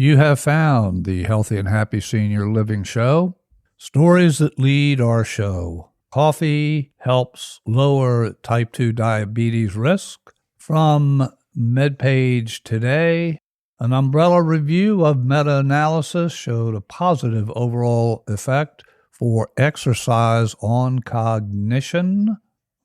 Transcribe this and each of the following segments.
You have found the Healthy and Happy Senior Living Show. Stories that lead our show. Coffee helps lower type 2 diabetes risk. From MedPage Today, an umbrella review of meta-analysis showed a positive overall effect for exercise on cognition.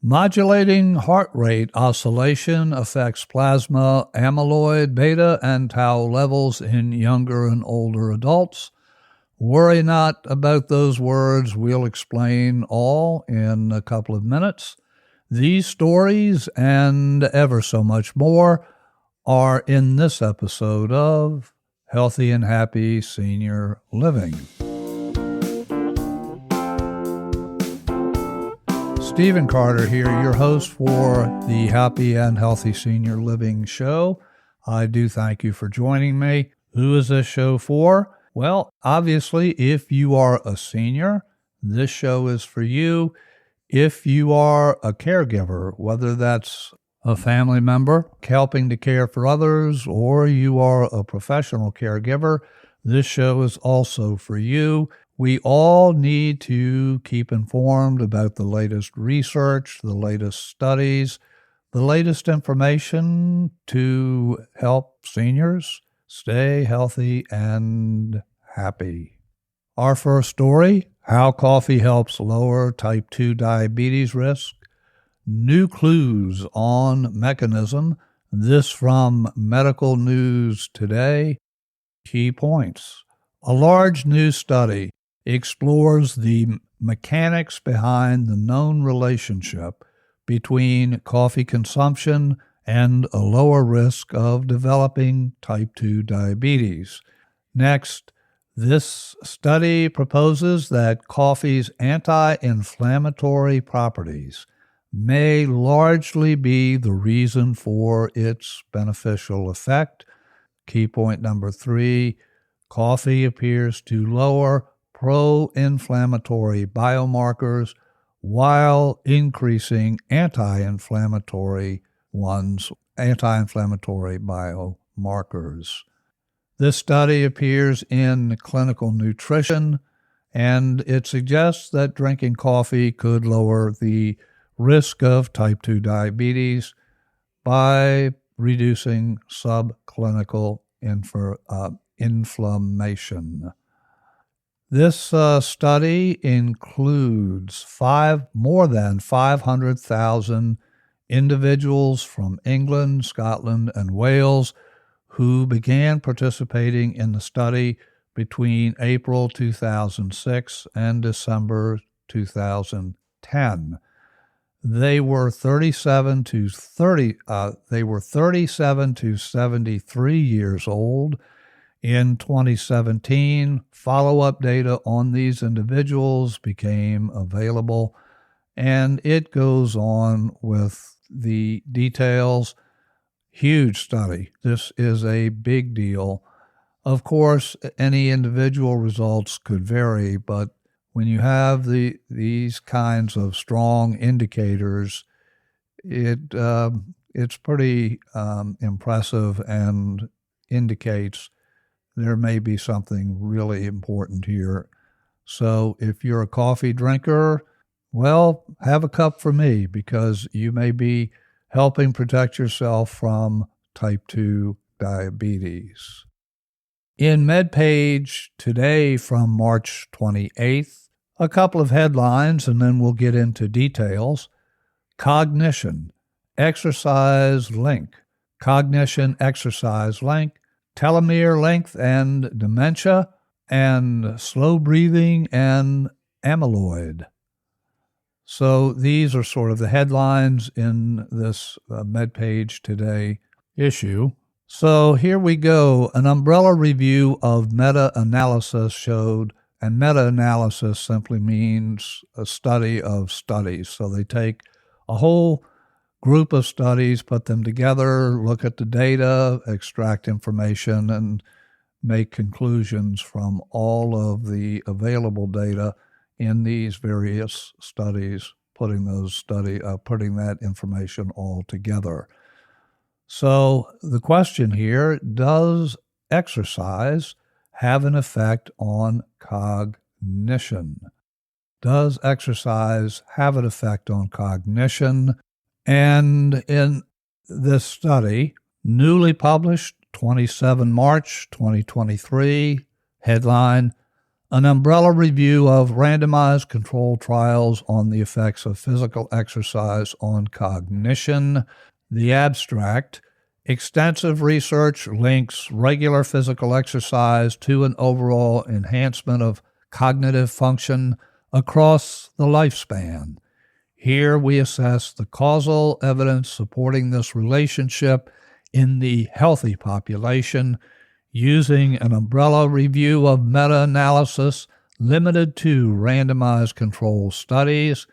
Modulating heart rate oscillation affects plasma amyloid beta and tau levels in younger and older adults. Worry not about those words. We'll explain all in a couple of minutes. These stories and ever so much more are in this episode of Healthy and Happy Senior Living. Stephen Carter here, your host for the Happy and Healthy Senior Living Show. I do thank you for joining me. Who is this show for? Well, obviously, if you are a senior, this show is for you. If you are a caregiver, whether that's a family member helping to care for others, or you are a professional caregiver, this show is also for you. We all need to keep informed about the latest research, the latest studies, the latest information to help seniors stay healthy and happy. Our first story, how coffee helps lower type 2 diabetes risk. New clues on mechanism. This from Medical News Today. Key points. A large new study explores the mechanics behind the known relationship between coffee consumption and a lower risk of developing type 2 diabetes. Next, this study proposes that coffee's anti-inflammatory properties may largely be the reason for its beneficial effect. Key point number 3, coffee appears to lower pro-inflammatory biomarkers while increasing anti-inflammatory biomarkers. This study appears in Clinical Nutrition, and it suggests that drinking coffee could lower the risk of type 2 diabetes by reducing subclinical inflammation. This study includes more than 500,000 individuals from England, Scotland, and Wales who began participating in the study between April 2006 and December 2010. They were 37 to 73 years old. In 2017, follow-up data on these individuals became available, and it goes on with the details. Huge study. This is a big deal. Of course, any individual results could vary, but when you have these kinds of strong indicators, it's pretty impressive and indicates there may be something really important here. So if you're a coffee drinker, well, have a cup for me, because you may be helping protect yourself from type 2 diabetes. In MedPage Today from March 28th, a couple of headlines and then we'll get into details. Cognition, exercise link. Cognition, exercise link. Telomere length and dementia, and slow breathing and amyloid. So these are sort of the headlines in this MedPage Today issue. So here we go. An umbrella review of meta-analysis showed, and meta-analysis simply means a study of studies. So they take a whole group of studies, put them together, look at the data, extract information, and make conclusions from all of the available data in these various studies, putting that information all together. So the question here, does exercise have an effect on cognition? Does exercise have an effect on cognition? And in this study, newly published 27 March 2023, headline, An Umbrella Review of Randomized Controlled Trials on the Effects of Physical Exercise on Cognition. The abstract, extensive research links regular physical exercise to an overall enhancement of cognitive function across the lifespan. Here we assess the causal evidence supporting this relationship in the healthy population using an umbrella review of meta-analysis limited to randomized control studies.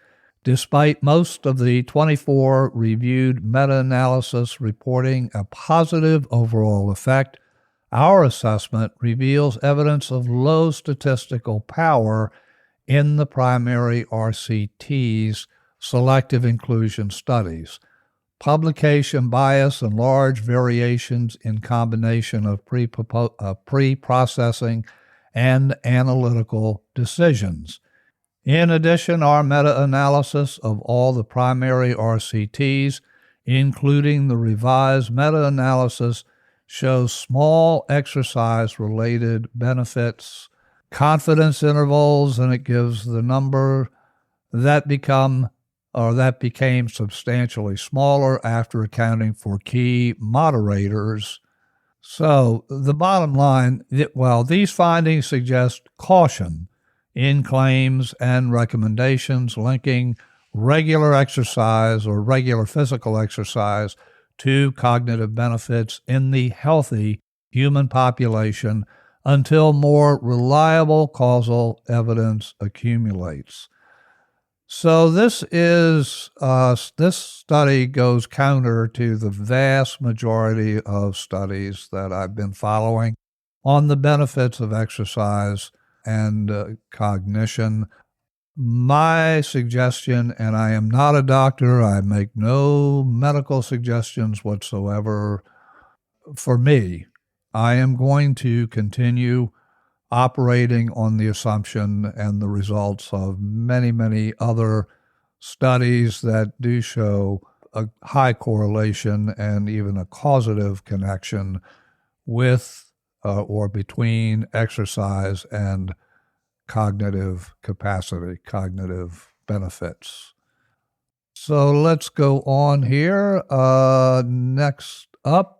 Despite most of the 24 reviewed meta-analysis reporting a positive overall effect, our assessment reveals evidence of low statistical power in the primary RCT's selective inclusion studies. Publication bias and large variations in combination of pre-processing and analytical decisions. In addition, our meta-analysis of all the primary RCTs, including the revised meta-analysis, shows small exercise-related benefits, confidence intervals, and it gives the number that became substantially smaller after accounting for key moderators. So the bottom line, these findings suggest caution in claims and recommendations linking regular exercise or regular physical exercise to cognitive benefits in the healthy human population until more reliable causal evidence accumulates. So this study goes counter to the vast majority of studies that I've been following on the benefits of exercise and cognition. My suggestion, and I am not a doctor, I make no medical suggestions whatsoever. For me, I am going to continue operating on the assumption and the results of many, many other studies that do show a high correlation and even a causative connection with or between exercise and cognitive capacity, cognitive benefits. So let's go on here. Next up,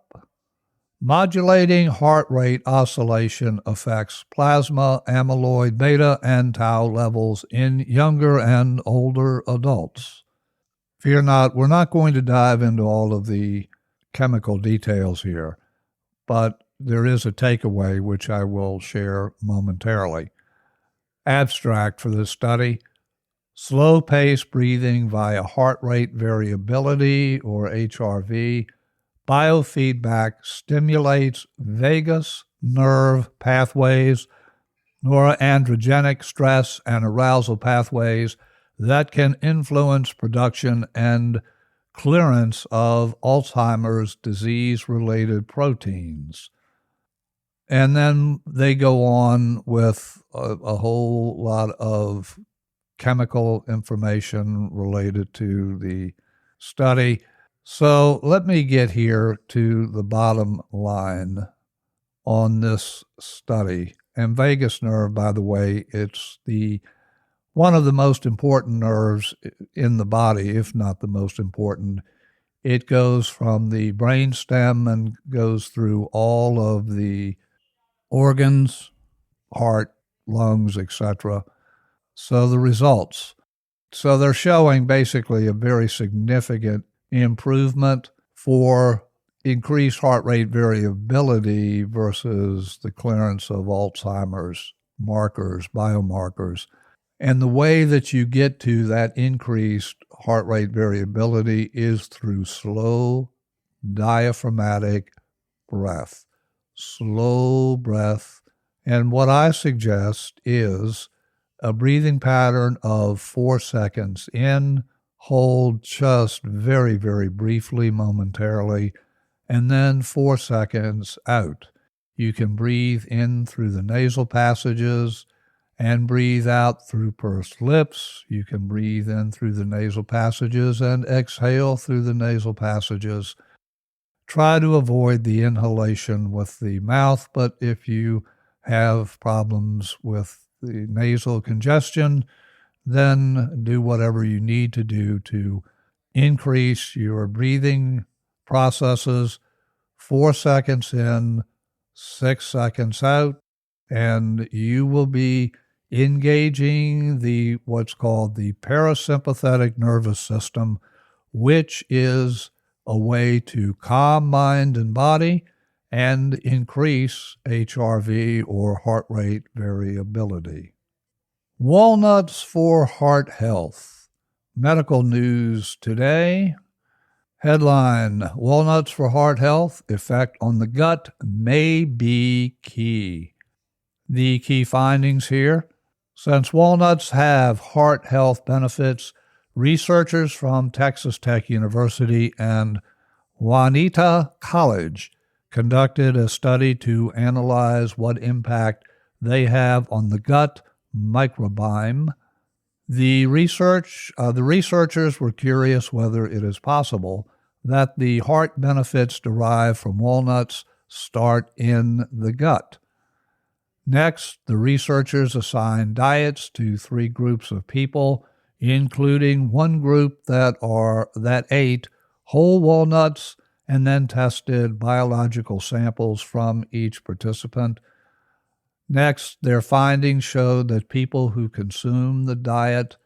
modulating heart rate oscillation affects plasma, amyloid beta, and tau levels in younger and older adults. Fear not, we're not going to dive into all of the chemical details here, but there is a takeaway which I will share momentarily. Abstract for this study: slow-paced breathing via heart rate variability, or HRV, biofeedback stimulates vagus nerve pathways, noradrenergic stress and arousal pathways that can influence production and clearance of Alzheimer's disease-related proteins. And then they go on with a whole lot of chemical information related to the study. So let me get here to the bottom line on this study. And vagus nerve, by the way, it's one of the most important nerves in the body, if not the most important. It goes from the brainstem and goes through all of the organs, heart, lungs, etc. So the results. So they're showing basically a very significant improvement for increased heart rate variability versus the clearance of Alzheimer's markers, biomarkers. And the way that you get to that increased heart rate variability is through slow diaphragmatic breath. Slow breath. And what I suggest is a breathing pattern of 4 seconds in, hold just very, very briefly, momentarily, and then 4 seconds out. You can breathe in through the nasal passages and breathe out through pursed lips. You can breathe in through the nasal passages and exhale through the nasal passages. Try to avoid the inhalation with the mouth, but if you have problems with the nasal congestion, then do whatever you need to do to increase your breathing processes 4 seconds in, 6 seconds out, and you will be engaging the what's called the parasympathetic nervous system, which is a way to calm mind and body and increase HRV or heart rate variability. Walnuts for heart health. Medical news today. Headline: Walnuts for heart health, effect on the gut may be key. The key findings here: since walnuts have heart health benefits, researchers from Texas Tech University and Juanita College conducted a study to analyze what impact they have on the gut microbiome. The researchers were curious whether it is possible that the heart benefits derived from walnuts start in the gut. Next, the researchers assigned diets to 3 groups of people, including one group that ate whole walnuts and then tested biological samples from each participant. Next, their findings showed that people who consumed the diet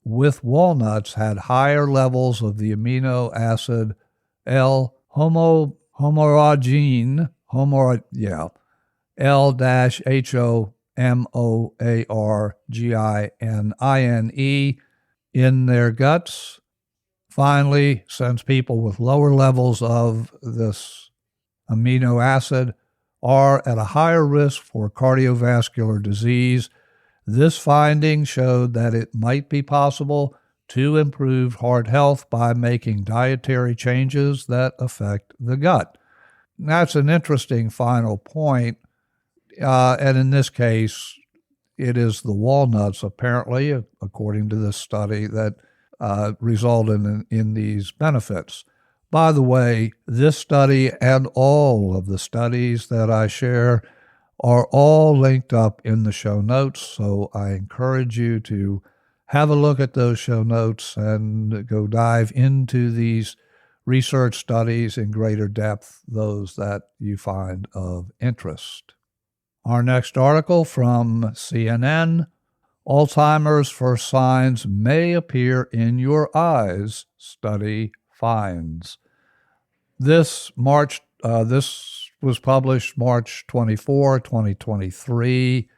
with walnuts had higher levels of the amino acid L-homoargine, L-homoargine in their guts. Finally, since people with lower levels of this amino acid are at a higher risk for cardiovascular disease, this finding showed that it might be possible to improve heart health by making dietary changes that affect the gut. That's an interesting final point, and in this case, it is the walnuts, apparently, according to this study, that resulted in these benefits. By the way, this study and all of the studies that I share are all linked up in the show notes, so I encourage you to have a look at those show notes and go dive into these research studies in greater depth, those that you find of interest. Our next article from CNN: Alzheimer's first signs may appear in your eyes, study finds. This was published March 24, 2023.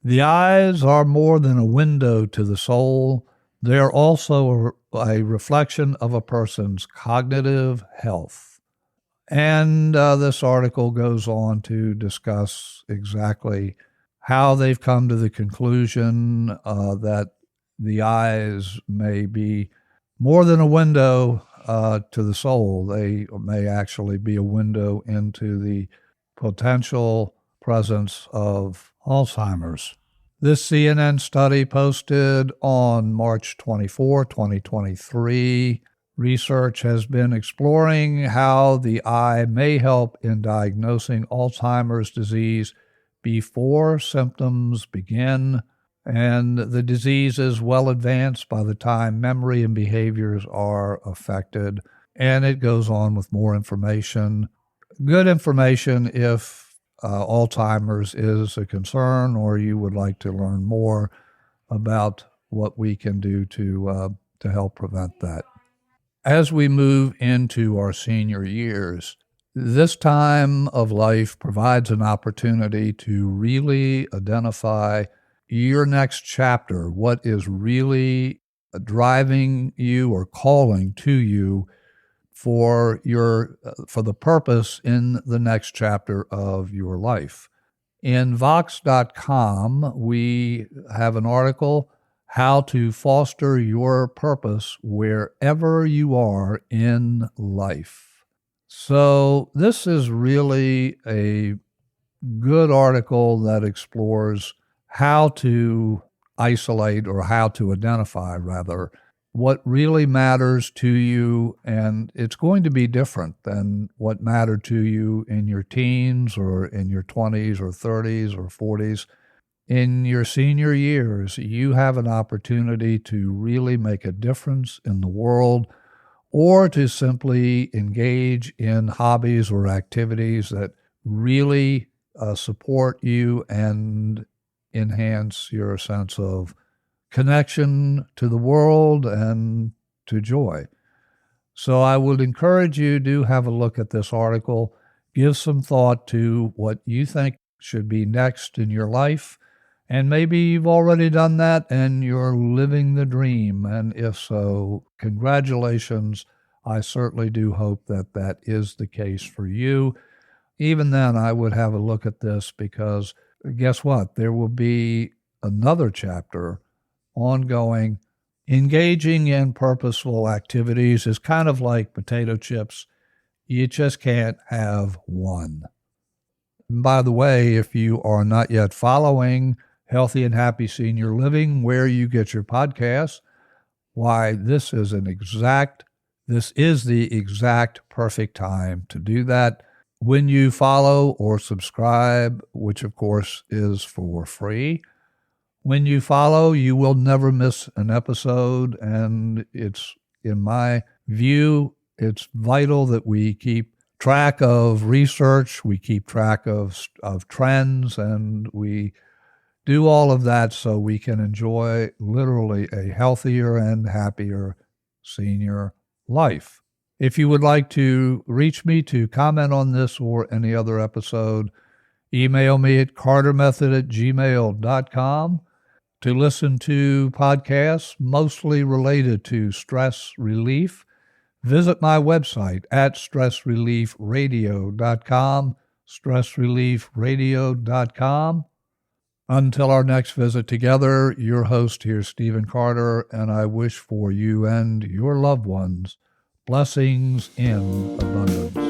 The eyes are more than a window to the soul. They are also a reflection of a person's cognitive health. And this article goes on to discuss exactly how they've come to the conclusion that the eyes may be more than a window to the soul. They may actually be a window into the potential presence of Alzheimer's. This CNN study posted on March 24, 2023. Research has been exploring how the eye may help in diagnosing Alzheimer's disease before symptoms begin, and the disease is well advanced by the time memory and behaviors are affected. And it goes on with more information. Good information if Alzheimer's is a concern or you would like to learn more about what we can do to help prevent that. As we move into our senior years, this time of life provides an opportunity to really identify your next chapter, what is really driving you or calling to you for the purpose in the next chapter of your life. In Vox.com, we have an article, How to Foster Your Purpose Wherever You Are in Life. So this is really a good article that explores how to isolate, or how to identify rather, what really matters to you. And it's going to be different than what mattered to you in your teens or in your 20s or 30s or 40s. In your senior years, you have an opportunity to really make a difference in the world, or to simply engage in hobbies or activities that really support you and enhance your sense of connection to the world and to joy. So I would encourage you to have a look at this article, give some thought to what you think should be next in your life. And maybe you've already done that and you're living the dream. And if so, congratulations. I certainly do hope that that is the case for you. Even then, I would have a look at this, because guess what? There will be another chapter ongoing. Engaging in purposeful activities is kind of like potato chips. You just can't have one. And by the way, if you are not yet following Healthy and Happy Senior Living, where you get your podcasts, why, this is the exact perfect time to do that. When you follow or subscribe, which of course is for free, when you follow, you will never miss an episode. And it's, in my view, it's vital that we keep track of research, we keep track of trends, and we do all of that so we can enjoy literally a healthier and happier senior life. If you would like to reach me to comment on this or any other episode, email me at cartermethod@gmail.com. To listen to podcasts mostly related to stress relief, visit my website at stressreliefradio.com, stressreliefradio.com. Until our next visit together, your host here, Stephen Carter, and I wish for you and your loved ones blessings in abundance.